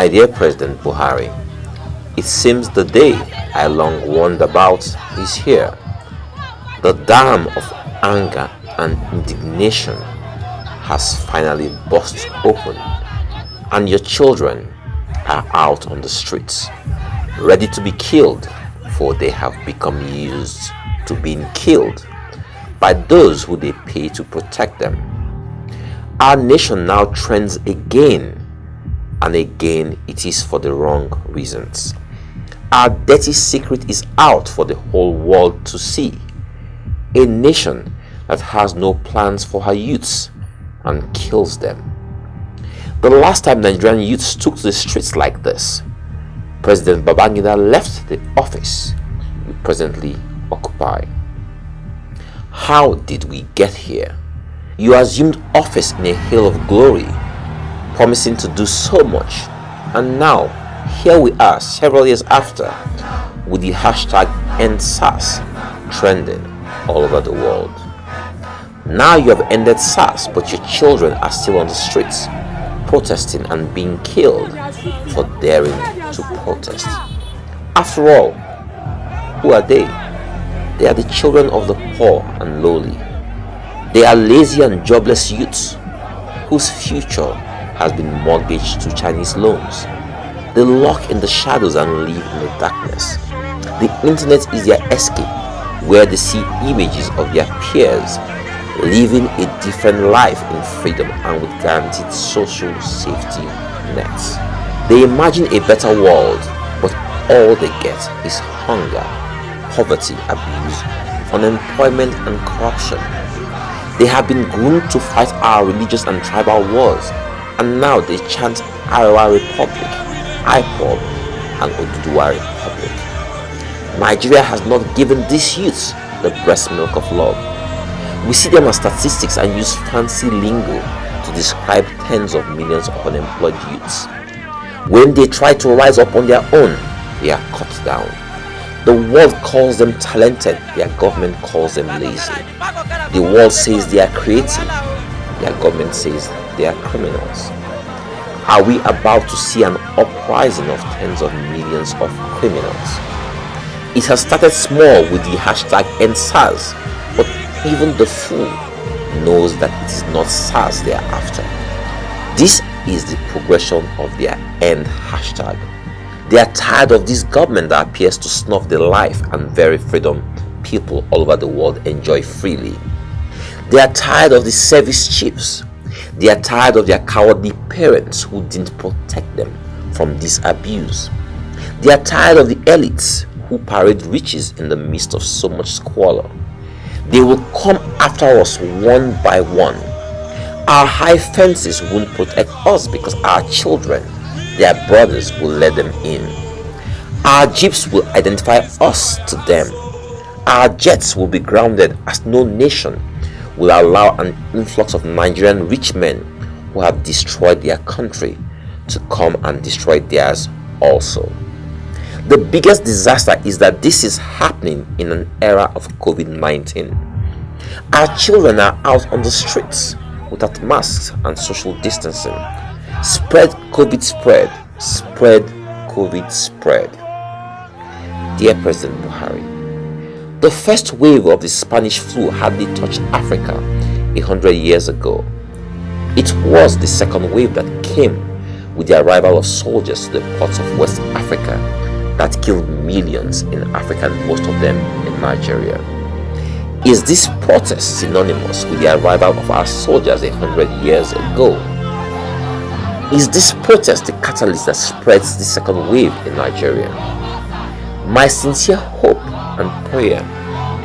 My dear President Buhari, it seems the day I long warned about is here. The dam of anger and indignation has finally burst open, and your children are out on the streets, ready to be killed, for they have become used to being killed by those who they pay to protect them. Our nation now trends again, and again it is for the wrong reasons. Our dirty secret is out for the whole world to see. A nation that has no plans for her youths and kills them. The last time Nigerian youths took to the streets like this, President Babangida left the office we presently occupy. How did we get here? You assumed office in a hail of glory, promising to do so much, and now here we are several years after, with the hashtag #EndSARS trending all over the world. Now you have ended SARS, but your children are still on the streets, protesting and being killed for daring to protest. After all, who are they? They are the children of the poor and lowly. They are lazy and jobless youths whose future has been mortgaged to Chinese loans. They lurk in the shadows and live in the darkness. The internet is their escape, where they see images of their peers living a different life in freedom and with guaranteed social safety nets. They imagine a better world, but all they get is hunger, poverty, abuse, unemployment, and corruption. They have been groomed to fight our religious and tribal wars, and now they chant Arewa Republic, IPOB, and Oduduwa Republic. Nigeria has not given these youths the breast milk of love. We see them as statistics and use fancy lingo to describe tens of millions of unemployed youths. When they try to rise up on their own, they are cut down. The world calls them talented, their government calls them lazy. The world says they are creative, their government says they are criminals. Are we about to see an uprising of tens of millions of criminals? It has started small with the hashtag #EndSARS, but even the fool knows that it is not SARS they are after. This is the progression of their end hashtag. They are tired of this government that appears to snuff the life and very freedom people all over the world enjoy freely. They are tired of the service chiefs. They are tired of their cowardly parents who didn't protect them from this abuse. They are tired of the elites who parade riches in the midst of so much squalor. They will come after us one by one. Our high fences won't protect us because our children, their brothers, will let them in. Our jeeps will identify us to them. Our jets will be grounded as no nation will allow an influx of Nigerian rich men who have destroyed their country to come and destroy theirs also. The biggest disaster is that this is happening in an era of COVID-19. Our children are out on the streets without masks and social distancing. Spread COVID spread, spread COVID spread. Dear President Buhari, the first wave of the Spanish flu hardly touched Africa 100 years ago. It was the second wave that came with the arrival of soldiers to the ports of West Africa that killed millions in Africa and most of them in Nigeria. Is this protest synonymous with the arrival of our soldiers 100 years ago? Is this protest the catalyst that spreads the second wave in Nigeria? My sincere hope and prayer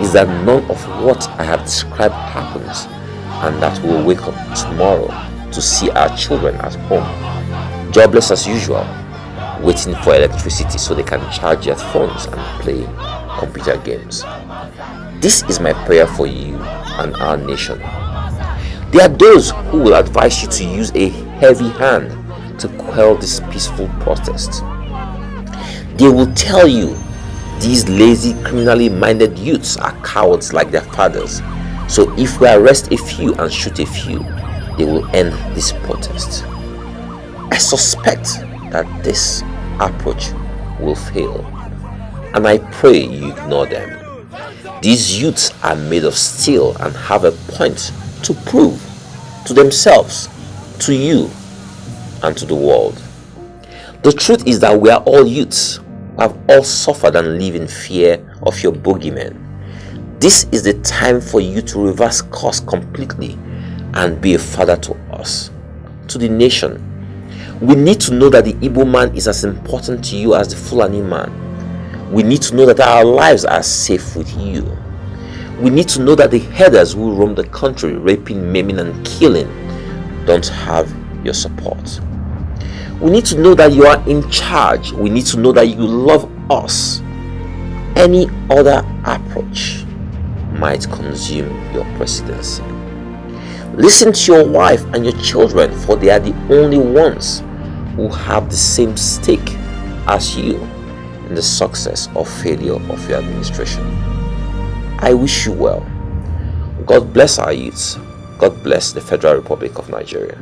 is that none of what I have described happens, and that we will wake up tomorrow to see our children at home, jobless as usual, waiting for electricity so they can charge their phones and play computer games. This is my prayer for you and our nation. There are those who will advise you to use a heavy hand to quell this peaceful protest. They will tell you these lazy, criminally minded youths are cowards like their fathers. So if we arrest a few and shoot a few, they will end this protest. I suspect that this approach will fail, and I pray you ignore them. These youths are made of steel and have a point to prove to themselves, to you, and to the world. The truth is that we are all youths who have all suffered and live in fear of your bogeymen. This is the time for you to reverse course completely and be a father to us, to the nation. We need to know that the Igbo man is as important to you as the Fulani man. We need to know that our lives are safe with you. We need to know that the herders who roam the country raping, maiming and killing don't have your support. We need to know that you are in charge. We need to know that you love us. Any other approach might consume your presidency. Listen to your wife and your children, for they are the only ones who have the same stake as you in the success or failure of your administration. I wish you well. God bless our youths. God bless the Federal Republic of Nigeria.